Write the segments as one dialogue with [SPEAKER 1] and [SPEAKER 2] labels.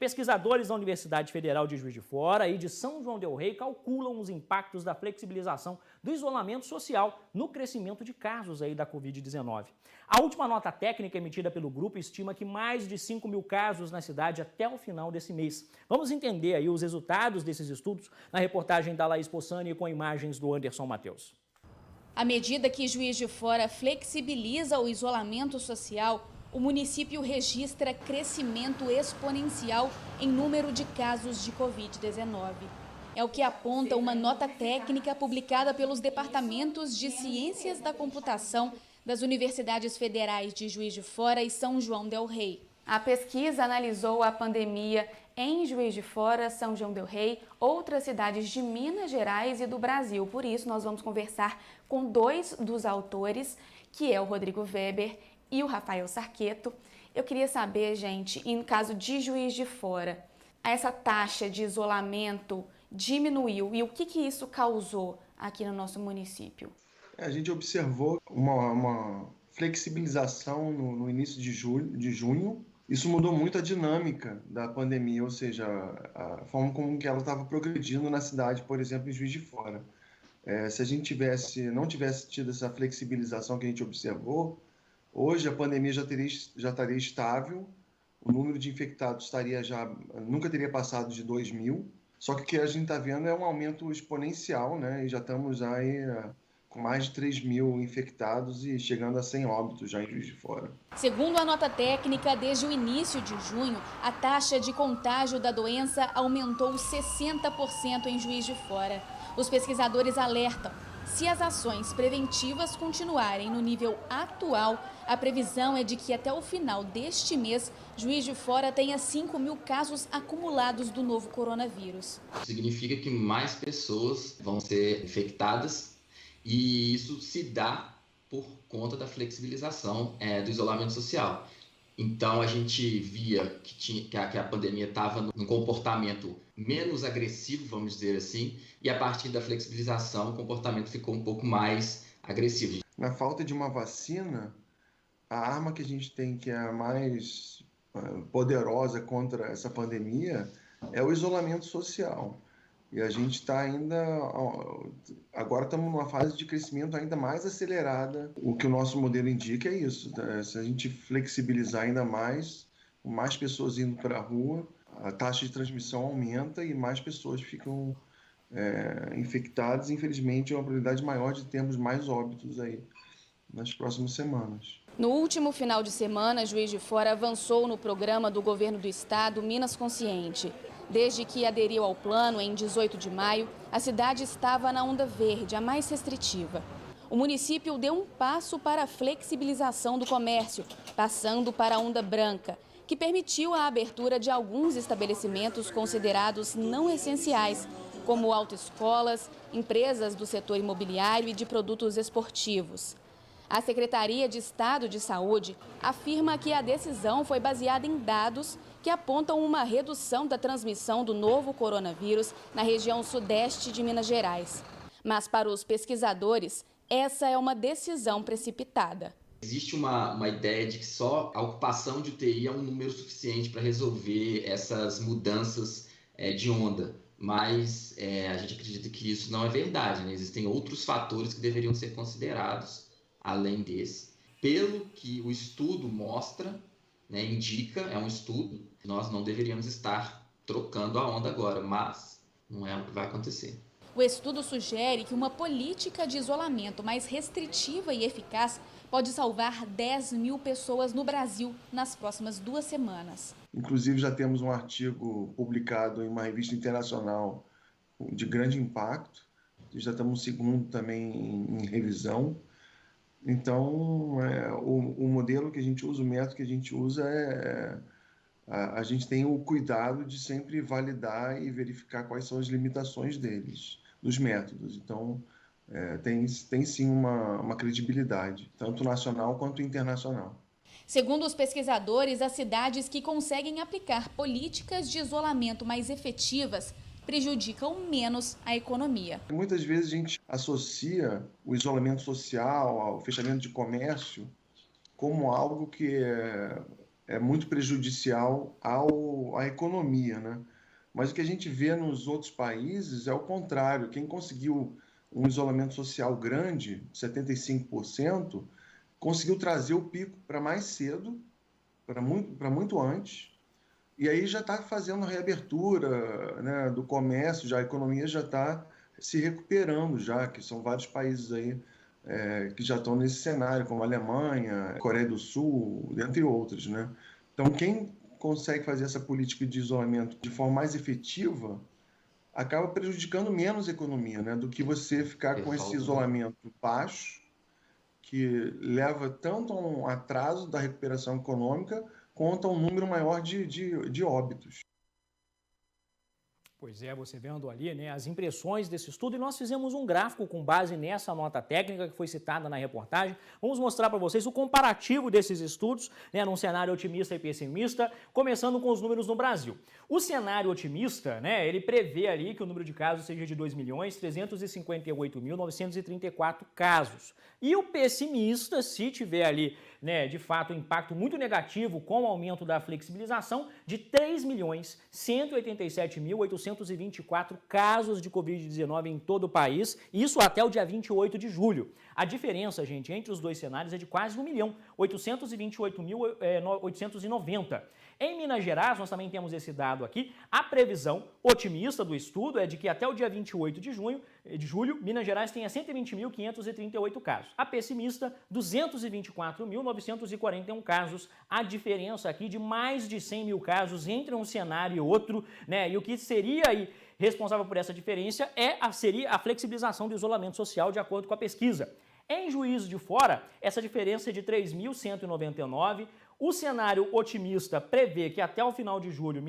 [SPEAKER 1] Pesquisadores da Universidade Federal de Juiz de Fora e de São João del Rei calculam os impactos da flexibilização do isolamento social no crescimento de casos da Covid-19. A última nota técnica emitida pelo grupo estima que mais de 5 mil casos na cidade até o final desse mês. Vamos entender os resultados desses estudos na reportagem da Laís Possani com imagens do Anderson Matheus.
[SPEAKER 2] À medida que Juiz de Fora flexibiliza o isolamento social, o município registra crescimento exponencial em número de casos de Covid-19. É o que aponta uma nota técnica publicada pelos departamentos de Ciências da Computação das Universidades Federais de Juiz de Fora e São João del Rei. A pesquisa analisou a pandemia em Juiz de Fora, São João del Rei, outras cidades de Minas Gerais e do Brasil. Por isso, nós vamos conversar com dois dos autores, que é o Rodrigo Weber e o Rafael Sarqueto. Eu queria saber, gente, em caso de Juiz de Fora, essa taxa de isolamento diminuiu e o que isso causou aqui no nosso município?
[SPEAKER 3] A gente observou uma flexibilização no início de junho. Isso mudou muito a dinâmica da pandemia, ou seja, a forma como que ela estava progredindo na cidade, por exemplo, em Juiz de Fora. Se a gente não tivesse tido essa flexibilização que a gente observou, hoje a pandemia já estaria estável, o número de infectados nunca teria passado de 2 mil, só que o que a gente está vendo é um aumento exponencial, né? E já estamos aí com mais de 3 mil infectados e chegando a 100 óbitos já em Juiz de Fora.
[SPEAKER 2] Segundo a nota técnica, desde o início de junho, a taxa de contágio da doença aumentou 60% em Juiz de Fora. Os pesquisadores alertam: se as ações preventivas continuarem no nível atual, a previsão é de que até o final deste mês, Juiz de Fora tenha 5 mil casos acumulados do novo coronavírus.
[SPEAKER 4] Significa que mais pessoas vão ser infectadas e isso se dá por conta da flexibilização do isolamento social. Então a gente via que a pandemia estava num comportamento menos agressivo, vamos dizer assim, e a partir da flexibilização o comportamento ficou um pouco mais agressivo.
[SPEAKER 3] Na falta de uma vacina, a arma que a gente tem que é a mais poderosa contra essa pandemia é o isolamento social. E a gente está agora estamos numa fase de crescimento ainda mais acelerada. O que o nosso modelo indica é isso, né? Se a gente flexibilizar ainda mais, com mais pessoas indo para a rua, a taxa de transmissão aumenta e mais pessoas ficam infectadas. Infelizmente, é uma probabilidade maior de termos mais óbitos aí nas próximas semanas.
[SPEAKER 2] No último final de semana, Juiz de Fora avançou no programa do governo do estado Minas Consciente. Desde que aderiu ao plano em 18 de maio, a cidade estava na onda verde, a mais restritiva. O município deu um passo para a flexibilização do comércio, passando para a onda branca, que permitiu a abertura de alguns estabelecimentos considerados não essenciais, como autoescolas, empresas do setor imobiliário e de produtos esportivos. A Secretaria de Estado de Saúde afirma que a decisão foi baseada em dados que apontam uma redução da transmissão do novo coronavírus na região sudeste de Minas Gerais. Mas, para os pesquisadores, essa é uma decisão precipitada.
[SPEAKER 4] Existe uma ideia de que só a ocupação de UTI é um número suficiente para resolver essas mudanças de onda. Mas a gente acredita que isso não é verdade, né? Existem outros fatores que deveriam ser considerados além desse. Pelo que o estudo mostra, indica, é um estudo, nós não deveríamos estar trocando a onda agora, mas não é o que vai acontecer.
[SPEAKER 2] O estudo sugere que uma política de isolamento mais restritiva e eficaz pode salvar 10 mil pessoas no Brasil nas próximas 2 semanas.
[SPEAKER 3] Inclusive, já temos um artigo publicado em uma revista internacional de grande impacto, já estamos no segundo também em revisão. Então, o modelo que a gente usa, o método que a gente usa a gente tem o cuidado de sempre validar e verificar quais são as limitações dos métodos. Então, tem sim uma credibilidade, tanto nacional quanto internacional.
[SPEAKER 2] Segundo os pesquisadores, as cidades que conseguem aplicar políticas de isolamento mais efetivas prejudicam menos a economia.
[SPEAKER 3] Muitas vezes a gente associa o isolamento social, ao fechamento de comércio, como algo que é muito prejudicial à economia, né? Mas o que a gente vê nos outros países é o contrário. Quem conseguiu um isolamento social grande, 75%, conseguiu trazer o pico para mais cedo, para muito antes, e aí já está fazendo reabertura, né, do comércio, já a economia já está se recuperando, já que são vários países aí que já estão nesse cenário, como a Alemanha, Coreia do Sul, dentre outros, né? Então, quem consegue fazer essa política de isolamento de forma mais efetiva acaba prejudicando menos a economia, né, do que você ficar com esse isolamento baixo, que leva tanto a um atraso da recuperação econômica quanto a um número maior de óbitos.
[SPEAKER 1] Pois é, você vendo ali, né, as impressões desse estudo, e nós fizemos um gráfico com base nessa nota técnica que foi citada na reportagem. Vamos mostrar para vocês o comparativo desses estudos, né, num cenário otimista e pessimista, começando com os números no Brasil. O cenário otimista, né, ele prevê ali que o número de casos seja de 2.358.934 casos. E o pessimista, se tiver ali, né, de fato, um impacto muito negativo com o aumento da flexibilização, de 3.187.824 casos de Covid-19 em todo o país, isso até o dia 28 de julho. A diferença, gente, entre os dois cenários é de quase 1.828.890. Em Minas Gerais, nós também temos esse dado aqui. A previsão otimista do estudo é de que até o dia 28 de julho, Minas Gerais tenha 120.538 casos. A pessimista, 224.941 casos. A diferença aqui de mais de 100 mil casos entre um cenário e outro, né? E o que seria aí responsável por essa diferença seria a flexibilização do isolamento social, de acordo com a pesquisa. Em Juiz de Fora, essa diferença é de 3.199. O cenário otimista prevê que até o final de julho,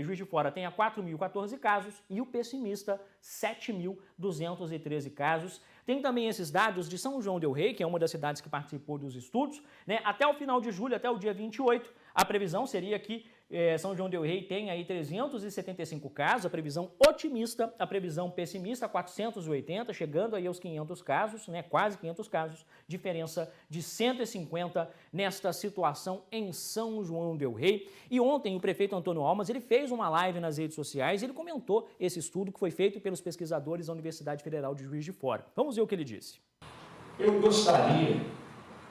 [SPEAKER 1] Juiz de Fora tenha 4.014 casos e o pessimista, 7.213 casos. Tem também esses dados de São João del Rei, que é uma das cidades que participou dos estudos, né? Até o final de julho, até o dia 28, a previsão seria que São João del Rei tem aí 375 casos, a previsão otimista, a previsão pessimista, 480, chegando aí aos 500 casos, né? Quase 500 casos, diferença de 150 nesta situação em São João del Rei. E ontem o prefeito Antônio Almas, ele fez uma live nas redes sociais, ele comentou esse estudo que foi feito pelos pesquisadores da Universidade Federal de Juiz de Fora. Vamos ver o que ele disse.
[SPEAKER 5] Eu gostaria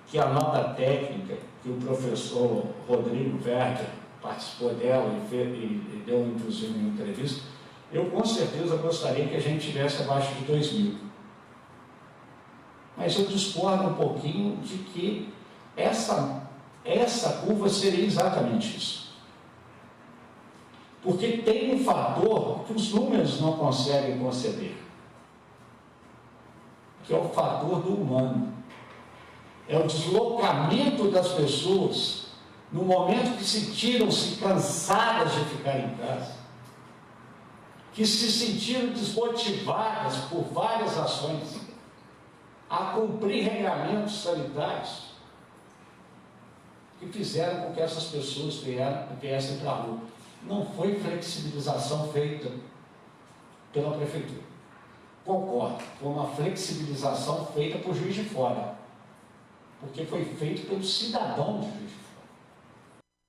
[SPEAKER 5] que a nota técnica que o professor Rodrigo Werther participou dela e deu inclusive uma entrevista, eu com certeza gostaria que a gente tivesse abaixo de 2.000. Mas eu discordo um pouquinho de que essa curva seria exatamente isso. Porque tem um fator que os números não conseguem conceber, que é o fator do humano. É o deslocamento das pessoas no momento que sentiram-se cansadas de ficar em casa, que se sentiram desmotivadas por várias ações a cumprir regramentos sanitários, que fizeram com que essas pessoas viessem para a rua. Não foi flexibilização feita pela prefeitura. Concordo, foi uma flexibilização feita por Juiz de Fora, porque foi feito pelo cidadão de Juiz de Fora.